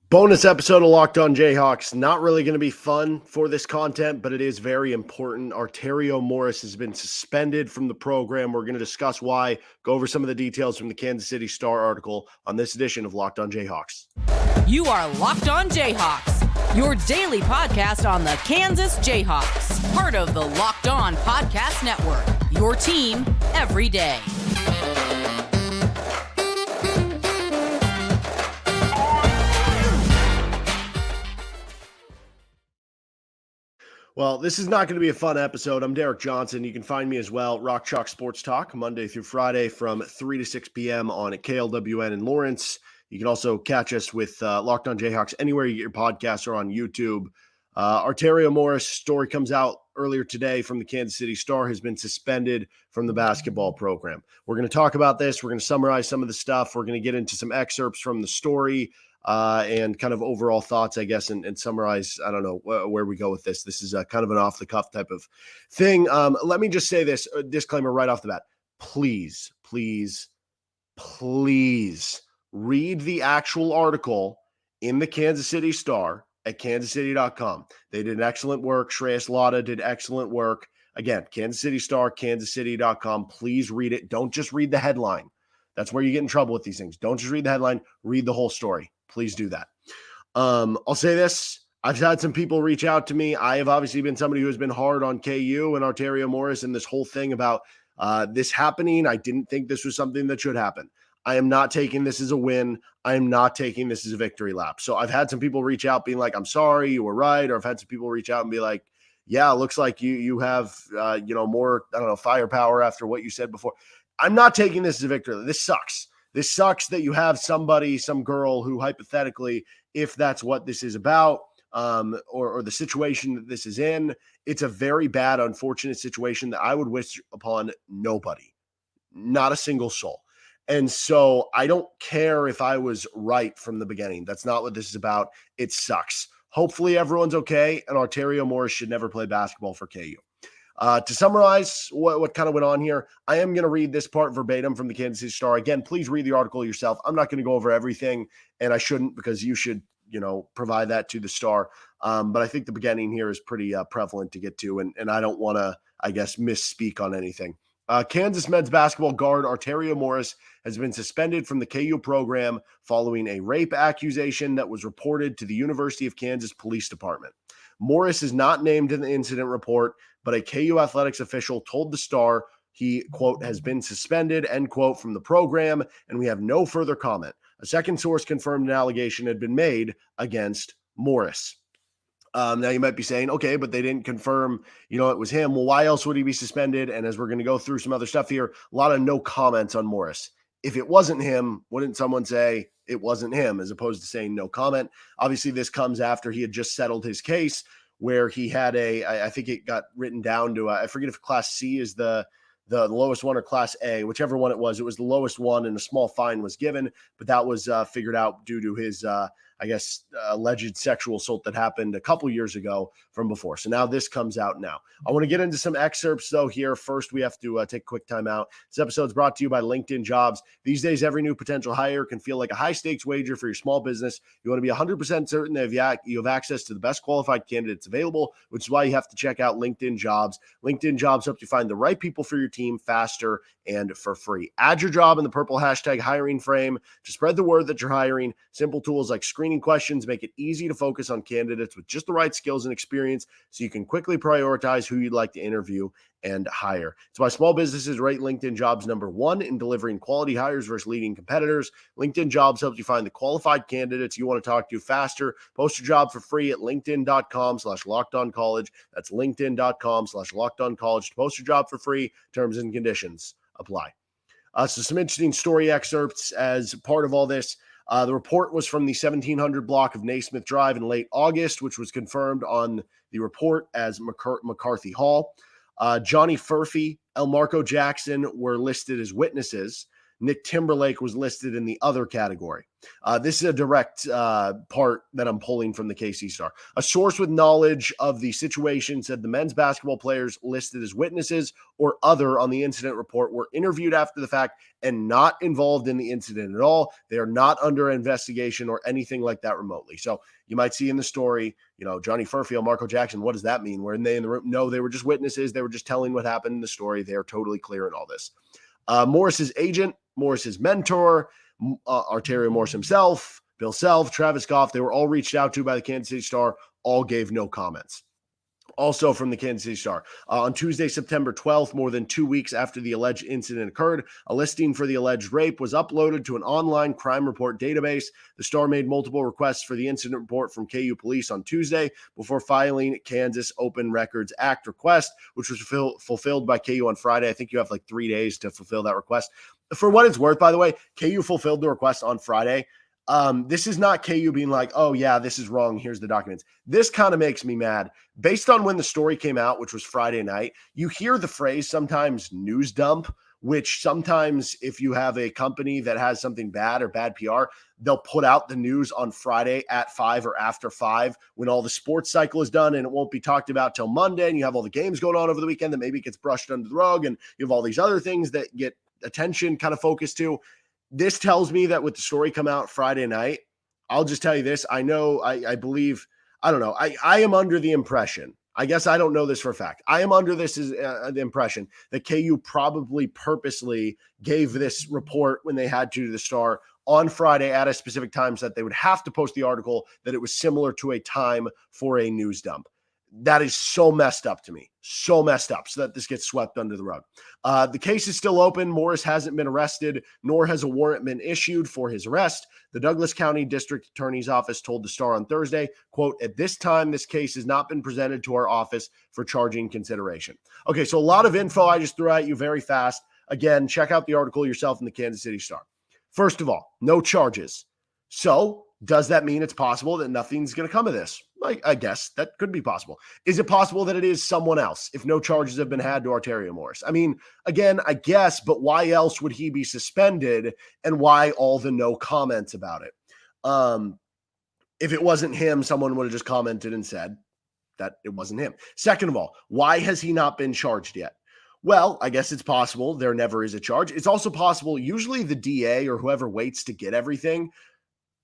Bonus episode of Locked On Jayhawks. Not really going to be fun for this content, but it is very important. Arterio Morris has been suspended from the program. We're going to discuss why, go over some of the details from the Kansas City Star article on this edition of Locked On Jayhawks. You are Locked On Jayhawks, your daily podcast on the Kansas Jayhawks, part of the Locked On Podcast Network, your team every day. Well, this is not going to be a fun episode. I'm Derek Johnson. You can find me as well, Rock Chalk Sports Talk, Monday through Friday from 3 to 6 p.m. on KLWN in Lawrence. You can also catch us with Locked On Jayhawks anywhere you get your podcasts or on YouTube. Arterio Morris story comes out earlier today from the Kansas City Star, has been suspended from the basketball program. We're going to talk about this. We're going to summarize some of the stuff. We're going to get into some excerpts from the story. And kind of overall thoughts, I guess, and summarize, I don't know where we go with this. This is a kind of an off-the-cuff type of thing. Let me just say this, disclaimer right off the bat. Please, please, please read the actual article in the Kansas City Star at kansascity.com. They did excellent work. Shreyas Lada did excellent work. Again, Kansas City Star, kansascity.com. Please read it. Don't just read the headline. That's where you get in trouble with these things. Don't just read the headline. Read the whole story. Please do that. I'll say this. I've had some people reach out to me. I have obviously been somebody who has been hard on KU and Arterio Morris and this whole thing about this happening. I didn't think this was something that should happen. I am not taking this as a win. I am not taking this as a victory lap. So I've had some people reach out being like, I'm sorry, you were right. Or I've had some people reach out and be like, yeah, it looks like you have, more, I don't know, firepower after what you said before. I'm not taking this as a victory. This sucks. This sucks that you have somebody, some girl who hypothetically, if that's what this is about, or the situation that this is in, it's a very bad, unfortunate situation that I would wish upon nobody, not a single soul. And so I don't care if I was right from the beginning. That's not what this is about. It sucks. Hopefully everyone's okay, and Arterio Morris should never play basketball for KU. To summarize what kind of went on here, I am going to read this part verbatim from the Kansas City Star. Again, please read the article yourself. I'm not going to go over everything, and I shouldn't because you should, provide that to the Star. But I think the beginning here is pretty prevalent to get to, and I don't want to, I guess, misspeak on anything. Kansas men's basketball guard Arterio Morris has been suspended from the KU program following a rape accusation that was reported to the University of Kansas Police Department. Morris is not named in the incident report, but a KU athletics official told the Star he, quote, has been suspended, end quote, from the program, and we have no further comment. A second source confirmed an allegation had been made against Morris. Now you might be saying, okay, but they didn't confirm, it was him. Well, why else would he be suspended? And as we're going to go through some other stuff here, a lot of no comments on Morris. If it wasn't him, wouldn't someone say it wasn't him as opposed to saying no comment? Obviously, this comes after he had just settled his case where he had I think it got written down to, I forget if Class C is the lowest one or Class A, whichever one it was the lowest one, and a small fine was given, but that was figured out due to his, alleged sexual assault that happened a couple years ago from before. So now this comes out now. I want to get into some excerpts, though, here. First, we have to take a quick time out. This episode is brought to you by LinkedIn Jobs. These days, every new potential hire can feel like a high-stakes wager for your small business. You want to be 100% certain that you have access to the best qualified candidates available, which is why you have to check out LinkedIn Jobs. LinkedIn Jobs helps you find the right people for your team faster and for free. Add your job in the purple hashtag hiring frame to spread the word that you're hiring. Simple tools like screening questions make it easy to focus on candidates with just the right skills and experience so you can quickly prioritize who you'd like to interview and hire. It's why small businesses rate LinkedIn Jobs number one in delivering quality hires versus leading competitors. LinkedIn Jobs helps you find the qualified candidates you want to talk to faster. Post your job for free at linkedin.com/lockedoncollege. That's linkedin.com/lockedoncollege to post your job for free. Terms and conditions apply. So some interesting story excerpts as part of all this. The report was from the 1700 block of Naismith Drive in late August, which was confirmed on the report as McCarthy Hall. Johnny Furphy, El Marco Jackson were listed as witnesses. Nick Timberlake was listed in the other category. This is a direct part that I'm pulling from the KC Star. A source with knowledge of the situation said the men's basketball players listed as witnesses or other on the incident report were interviewed after the fact and not involved in the incident at all. They are not under investigation or anything like that remotely. So you might see in the story, Johnny Furfield, Marco Jackson, what does that mean? Were they in the room? No, they were just witnesses. They were just telling what happened in the story. They are totally clear in all this. Morris's agent, Morris's mentor, Arterio Morris himself, Bill Self, Travis Goff, they were all reached out to by the Kansas City Star, all gave no comments. Also from the Kansas City Star, on Tuesday, September 12th, more than 2 weeks after the alleged incident occurred, a listing for the alleged rape was uploaded to an online crime report database. The Star made multiple requests for the incident report from KU police on Tuesday before filing Kansas Open Records Act request, which was fulfilled by KU on Friday. I think you have like 3 days to fulfill that request. For what it's worth, by the way, KU fulfilled the request on Friday. This is not KU being like, oh yeah, this is wrong, here's the documents. This kind of makes me mad. Based on when the story came out, which was Friday night, you hear the phrase sometimes news dump, which sometimes if you have a company that has something bad or bad PR, they'll put out the news on Friday at 5 or after 5 when all the sports cycle is done and it won't be talked about till Monday and you have all the games going on over the weekend that maybe gets brushed under the rug and you have all these other things that get attention kind of focused to. This tells me that with the story come out Friday night, I'll just tell you this. I know, I believe, I don't know. I am under the impression, I guess I don't know this for a fact. I am under this the impression that KU probably purposely gave this report when they had to the Star on Friday at a specific time so that they would have to post the article that it was similar to a time for a news dump. That is so messed up to me, so messed up so that this gets swept under the rug. The case is still open. Morris hasn't been arrested, nor has a warrant been issued for his arrest. The Douglas County District Attorney's Office told the Star on Thursday, quote, at this time, this case has not been presented to our office for charging consideration. Okay, so a lot of info I just threw at you very fast. Again, check out the article yourself in the Kansas City Star. First of all, no charges. So does that mean it's possible that nothing's going to come of this? I guess that could be possible. Is it possible that it is someone else if no charges have been had to Arterio Morris? I mean, again, I guess, but why else would he be suspended and why all the no comments about it? If it wasn't him, someone would have just commented and said that it wasn't him. Second of all, why has he not been charged yet? Well, I guess it's possible there never is a charge. It's also possible usually the DA or whoever waits to get everything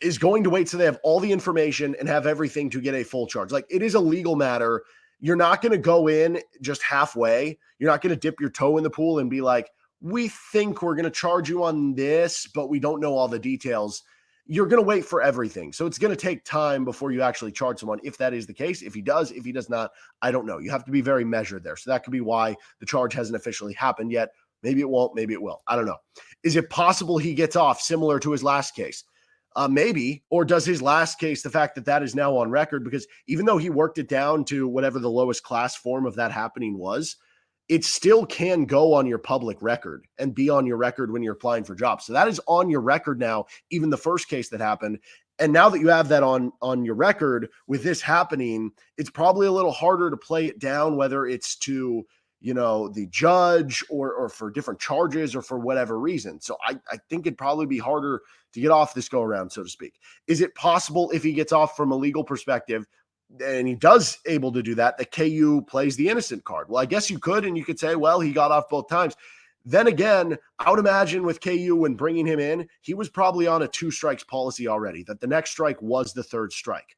is going to wait so they have all the information and have everything to get a full charge. Like, it is a legal matter. You're not going to go in just halfway. You're not going to dip your toe in the pool and be like, we think we're going to charge you on this, but we don't know all the details. You're going to wait for everything. So it's going to take time before you actually charge someone, if that is the case. If he does not, I don't know. You have to be very measured there. So that could be why the charge hasn't officially happened yet. Maybe it won't, maybe it will. I don't know. Is it possible he gets off similar to his last case? Maybe. Or does his last case, the fact that that is now on record, because even though he worked it down to whatever the lowest class form of that happening was, it still can go on your public record and be on your record when you're applying for jobs. So that is on your record now, even the first case that happened. And now that you have that on your record with this happening, it's probably a little harder to play it down, whether it's to, the judge or for different charges or for whatever reason. So I think it'd probably be harder to get off this go around, so to speak. Is it possible if he gets off from a legal perspective and he does able to do that KU plays the innocent card? Well, I guess you could, and you could say, well, he got off both times. Then again, I would imagine with KU when bringing him in, he was probably on a 2 strikes policy already, that the next strike was the 3rd strike.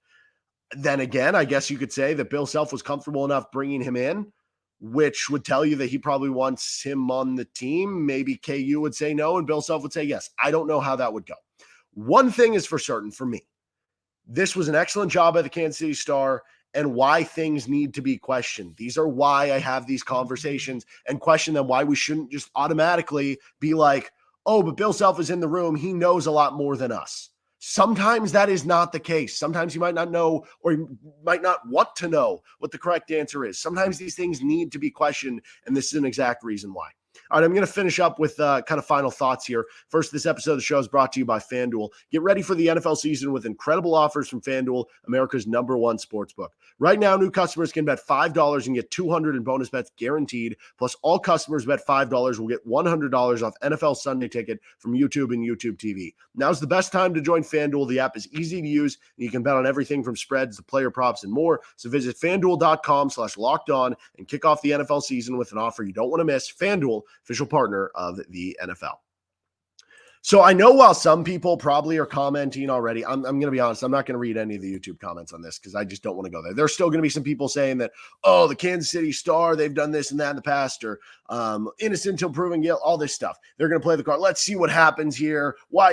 Then again, I guess you could say that Bill Self was comfortable enough bringing him in, which would tell you that he probably wants him on the team. Maybe KU would say no and Bill Self would say yes. I don't know how that would go. One thing is for certain for me. This was an excellent job by the Kansas City Star and why things need to be questioned. These are why I have these conversations and question them, why we shouldn't just automatically be like, oh, but Bill Self is in the room. He knows a lot more than us. Sometimes that is not the case. Sometimes you might not know or you might not want to know what the correct answer is. Sometimes these things need to be questioned, and this is an exact reason why. All right, I'm going to finish up with kind of final thoughts here. First, this episode of the show is brought to you by FanDuel. Get ready for the NFL season with incredible offers from FanDuel, America's #1 sportsbook. Right now, new customers can bet $5 and get $200 in bonus bets guaranteed. Plus, all customers bet $5 will get $100 off NFL Sunday Ticket from YouTube and YouTube TV. Now's the best time to join FanDuel. The app is easy to use, and you can bet on everything from spreads to player props and more. So visit FanDuel.com/lockedon and kick off the NFL season with an offer you don't want to miss. FanDuel, official partner of the NFL. So I know while some people probably are commenting already, I'm going to be honest, I'm not going to read any of the YouTube comments on this because I just don't want to go there. There's still going to be some people saying that, oh, the Kansas City Star, they've done this and that in the past, or innocent until proven guilty, all this stuff. They're going to play the card. Let's see what happens here. Why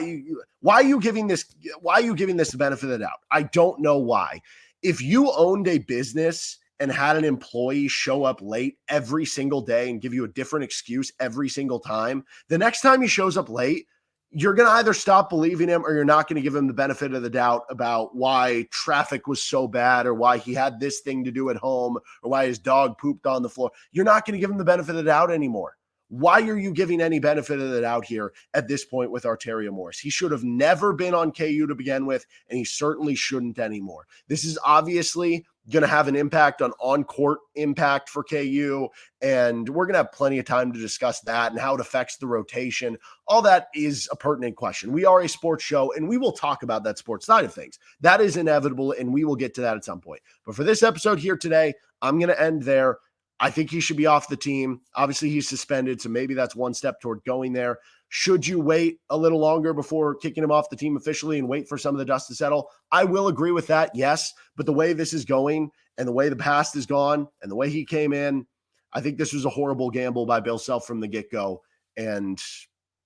are you giving this the benefit of the doubt? I don't know why. If you owned a business and had an employee show up late every single day and give you a different excuse every single time, the next time he shows up late, you're going to either stop believing him or you're not going to give him the benefit of the doubt about why traffic was so bad or why he had this thing to do at home or why his dog pooped on the floor. You're not going to give him the benefit of the doubt anymore. Why are you giving any benefit of the doubt here at this point with Arterio Morris? He should have never been on KU to begin with, and he certainly shouldn't anymore. This is obviously going to have an impact on-court impact for KU, and we're going to have plenty of time to discuss that and how it affects the rotation. All that is a pertinent question. We are a sports show, and we will talk about that sports side of things. That is inevitable, and we will get to that at some point. But for this episode here today, I'm going to end there. I think he should be off the team. Obviously, he's suspended, so maybe that's one step toward going there. Should you wait a little longer before kicking him off the team officially and wait for some of the dust to settle? I will agree with that, yes. But the way this is going and the way the past is gone and the way he came in, I think this was a horrible gamble by Bill Self from the get-go, and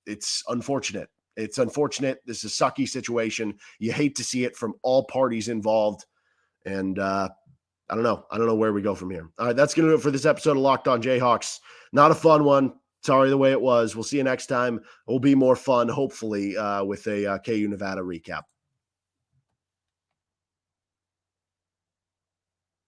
it's unfortunate. It's unfortunate. This is a sucky situation. You hate to see it from all parties involved, and I don't know where we go from here. All right, that's going to do it for this episode of Locked On Jayhawks. Not a fun one. Sorry the way it was. We'll see you next time. It will be more fun, hopefully, with a KU Nevada recap.